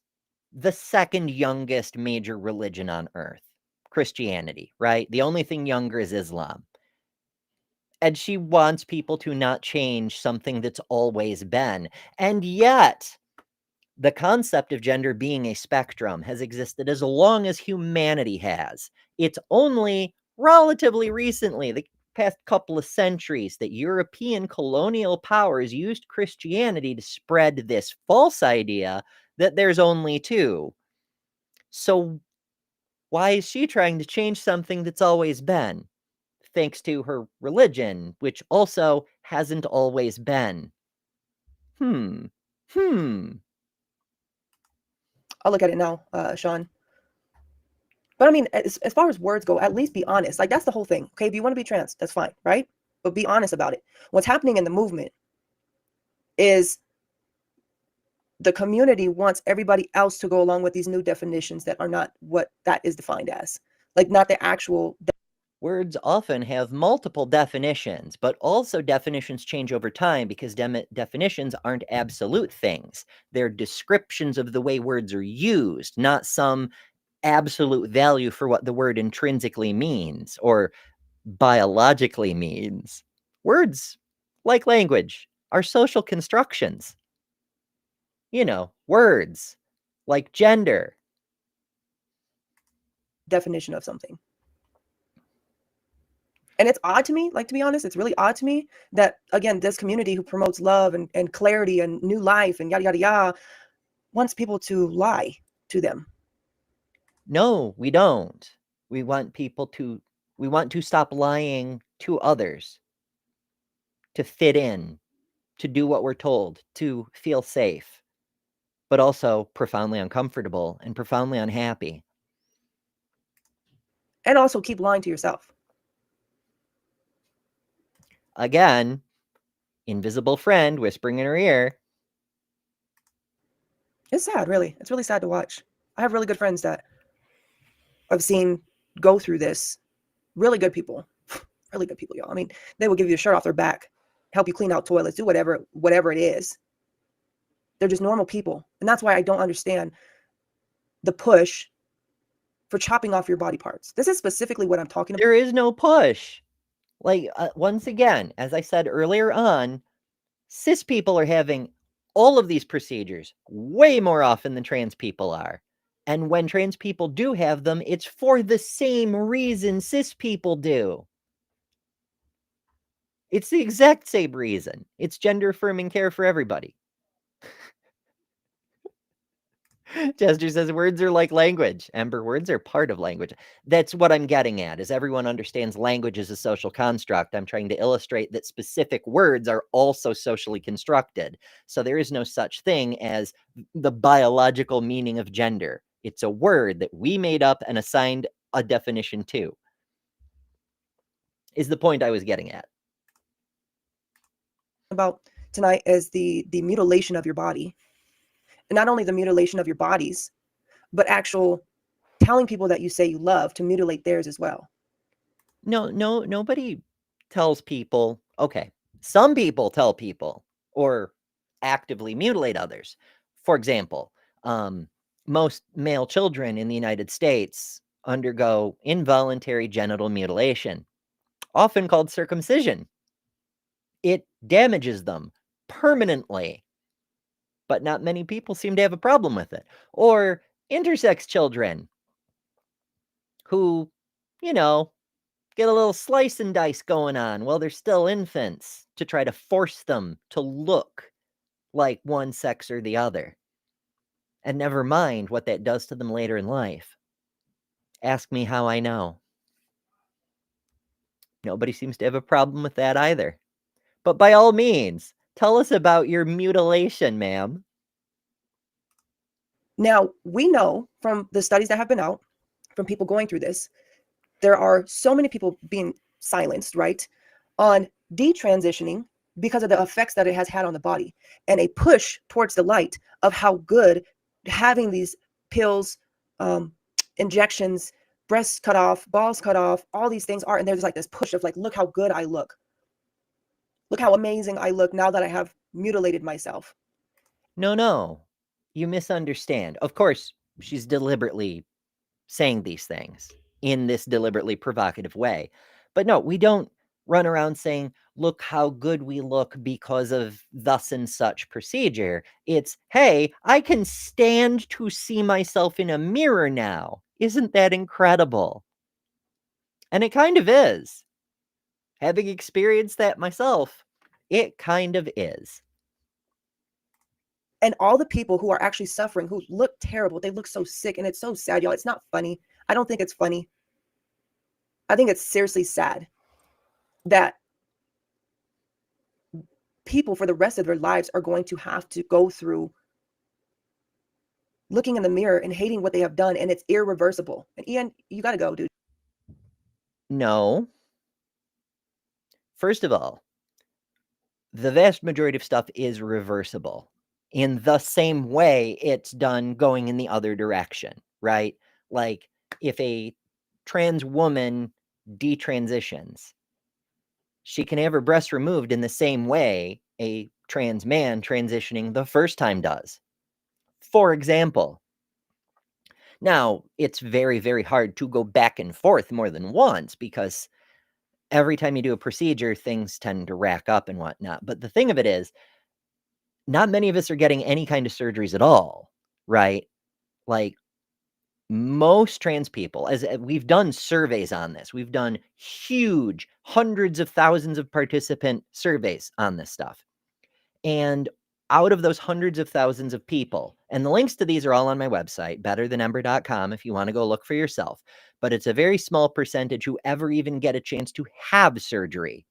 the second youngest major religion on earth, Christianity, right? The only thing younger is Islam. And she wants people to not change something that's always been. And yet, the concept of gender being a spectrum has existed as long as humanity has. It's only relatively recently, the past couple of centuries, that European colonial powers used Christianity to spread this false idea that there's only two. So why is she trying to change something that's always been? Thanks to her religion, which also hasn't always been. Hmm. I'll look at it now, Sean. But I mean, as far as words go, at least be honest. Like, that's the whole thing. Okay, if you want to be trans, that's fine, right? But be honest about it. What's happening in the movement is the community wants everybody else to go along with these new definitions that are not what that is defined as. Like, not the actual. Words often have multiple definitions, but also definitions change over time because definitions aren't absolute things. They're descriptions of the way words are used, not some absolute value for what the word intrinsically means or biologically means. Words, like language, are social constructions. You know, words, like gender. Definition of something. And it's odd to me, like, to be honest, it's really odd to me that, again, this community who promotes love and clarity and new life and yada, yada, yada, wants people to lie to them. No, we don't. We want to stop lying to others, to fit in, to do what we're told, to feel safe, but also profoundly uncomfortable and profoundly unhappy. And also keep lying to yourself. Again, invisible friend whispering in her ear. It's sad, really. It's really sad to watch. I have really good friends that I've seen go through this. Really good people. Really good people, y'all. I mean, they will give you a shirt off their back, help you clean out toilets, do whatever it is. They're just normal people. And that's why I don't understand the push for chopping off your body parts. This is specifically what I'm talking about. There is no push. Like, once again, as I said earlier on, cis people are having all of these procedures way more often than trans people are. And when trans people do have them, it's for the same reason cis people do. It's the exact same reason. It's gender affirming care for everybody. Chester says words are like language. Ember, words are part of language. That's what I'm getting at, is everyone understands language as a social construct. I'm trying to illustrate that specific words are also socially constructed. So there is no such thing as the biological meaning of gender. It's a word that we made up and assigned a definition to, is the point I was getting at. About tonight is the mutilation of your body. And not only the mutilation of your bodies, but actual telling people that you say you love to mutilate theirs as well. No, nobody tells people. Okay, some people tell people or actively mutilate others. For example, most male children in the United States undergo involuntary genital mutilation, often called circumcision. It damages them permanently, but not many people seem to have a problem with it. Or intersex children who, you know, get a little slice and dice going on while they're still infants to try to force them to look like one sex or the other. And never mind what that does to them later in life. Ask me how I know. Nobody seems to have a problem with that either. But by all means, tell us about your mutilation, ma'am. Now, we know from the studies that have been out, from people going through this, there are so many people being silenced, right, on detransitioning because of the effects that it has had on the body, and a push towards the light of how good having these pills, injections, breasts cut off, balls cut off, all these things are. And there's like this push of like, look how good I look. Look how amazing I look now that I have mutilated myself. No. You misunderstand. Of course, she's deliberately saying these things in this deliberately provocative way. But no, we don't run around saying, look how good we look because of thus and such procedure. It's, hey, I can stand to see myself in a mirror now. Isn't that incredible? And it kind of is. Having experienced that myself, it kind of is. And all the people who are actually suffering, who look terrible, they look so sick, and it's so sad, y'all. It's not funny. I don't think it's funny. I think it's seriously sad that people for the rest of their lives are going to have to go through looking in the mirror and hating what they have done, and it's irreversible. And Ian, you got to go, dude. No. First of all, the vast majority of stuff is reversible in the same way it's done going in the other direction, right? Like if a trans woman detransitions, she can have her breast removed in the same way a trans man transitioning the first time does. For example. Now, it's very, very hard to go back and forth more than once because every time you do a procedure, things tend to rack up and whatnot. But the thing of it is, not many of us are getting any kind of surgeries at all, right? Like most trans people, as we've done surveys on this, we've done huge hundreds of thousands of participant surveys on this stuff. And out of those hundreds of thousands of people, and the links to these are all on my website, betterthanember.com, if you want to go look for yourself, but it's a very small percentage who ever even get a chance to have surgery.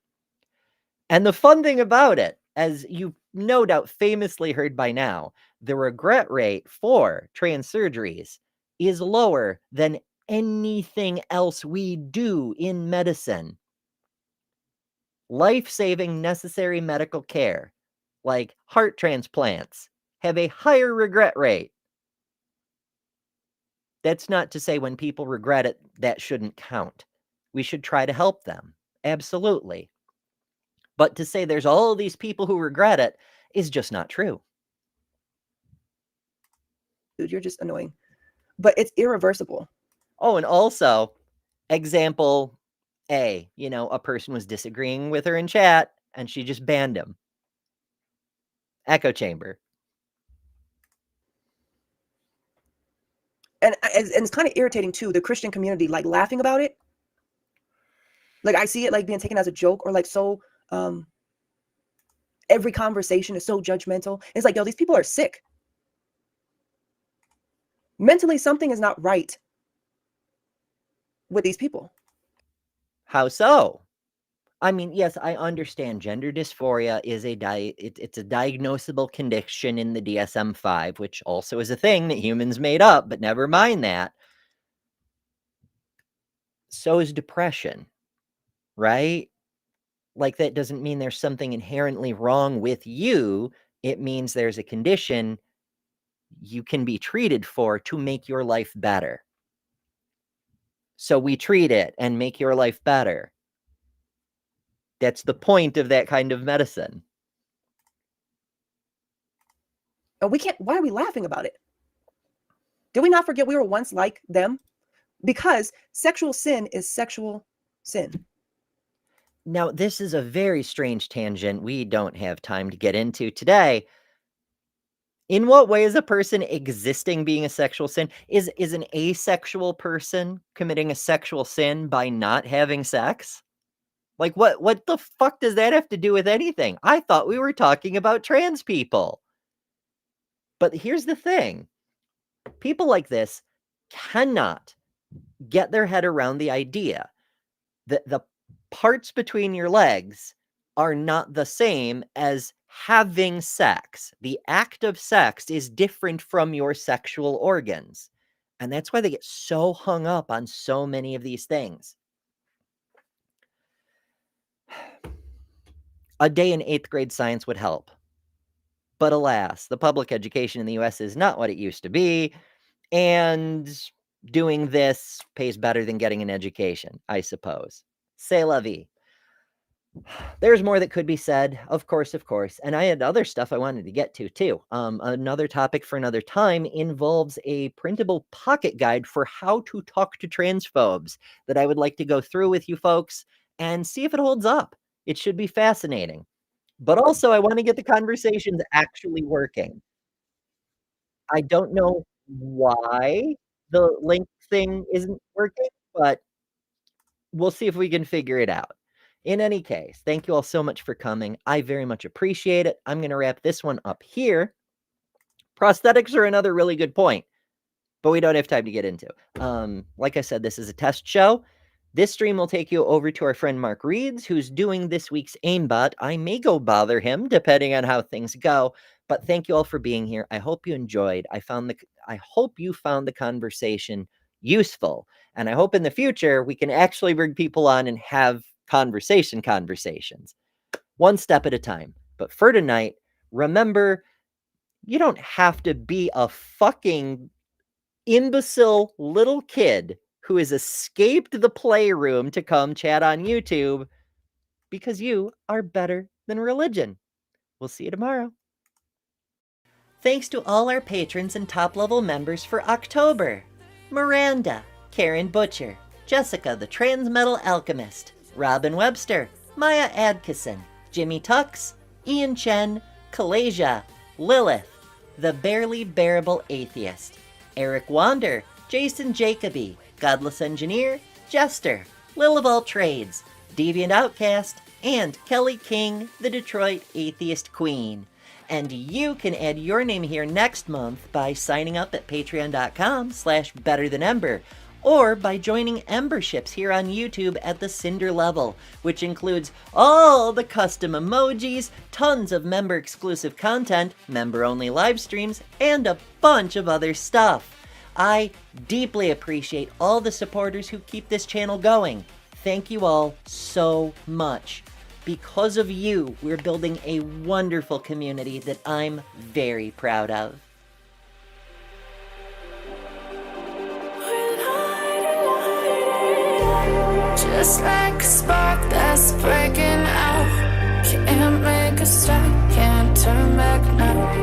And the fun thing about it, as you've no doubt famously heard by now, the regret rate for trans surgeries is lower than anything else we do in medicine. Life-saving necessary medical care, like heart transplants, have a higher regret rate. That's not to say when people regret it, that shouldn't count. We should try to help them. Absolutely. But to say there's all these people who regret it is just not true. Dude, you're just annoying. But it's irreversible. Oh, and also, example A, a person was disagreeing with her in chat and she just banned him. Echo chamber. And it's kind of irritating too, the Christian community like laughing about it. Like I see it like being taken as a joke, or like so every conversation is so judgmental. It's like, yo, these people are sick. Mentally, something is not right with these people. How so? I mean, yes, I understand gender dysphoria is it's a diagnosable condition in the DSM-5, which also is a thing that humans made up, but never mind that. So is depression, right? Like, that doesn't mean there's something inherently wrong with you. It means there's a condition you can be treated for to make your life better. So we treat it and make your life better. That's the point of that kind of medicine. And we can't, why are we laughing about it? Did we not forget we were once like them? Because sexual sin is sexual sin. Now, this is a very strange tangent we don't have time to get into today. In what way is a person existing being a sexual sin? Is an asexual person committing a sexual sin by not having sex? Like, what the fuck does that have to do with anything? I thought we were talking about trans people. But here's the thing. People like this cannot get their head around the idea that the parts between your legs are not the same as having sex. The act of sex is different from your sexual organs. And that's why they get so hung up on so many of these things. A day in 8th grade science would help. But alas, the public education in the US is not what it used to be. And doing this pays better than getting an education, I suppose. C'est la vie. There's more that could be said, of course, and I had other stuff I wanted to get to, too. Another topic for another time involves a printable pocket guide for how to talk to transphobes that I would like to go through with you folks and see if it holds up. It should be fascinating. But also, I want to get the conversations actually working. I don't know why the link thing isn't working, but we'll see if we can figure it out. In any case, thank you all so much for coming. I very much appreciate it. I'm going to wrap this one up here. Prosthetics are another really good point, but we don't have time to get into. Like I said, this is a test show. This stream will take you over to our friend Mark Reeds, who's doing this week's aimbot. I may go bother him, depending on how things go. But thank you all for being here. I hope you enjoyed. I hope you found the conversation useful. And I hope in the future we can actually bring people on and have conversations. One step at a time. But for tonight, remember, you don't have to be a fucking imbecile little kid who has escaped the playroom to come chat on YouTube, because you are better than religion. We'll see you tomorrow. Thanks to all our patrons and top-level members for October. Miranda, Karen Butcher, Jessica the Trans Metal Alchemist, Robin Webster, Maya Adkisson, Jimmy Tux, Ian Chen, Kalasia, Lilith, The Barely Bearable Atheist, Eric Wander, Jason Jacoby, Godless Engineer, Jester, Lil of All Trades, Deviant Outcast, and Kelly King, the Detroit Atheist Queen. And you can add your name here next month by signing up at patreon.com/betterthanember, or by joining Emberships here on YouTube at the Cinder level, which includes all the custom emojis, tons of member-exclusive content, member-only live streams, and a bunch of other stuff. I deeply appreciate all the supporters who keep this channel going. Thank you all so much. Because of you, we're building a wonderful community that I'm very proud of. Just like a spark that's breaking out. Can't make a stop, can't turn back now.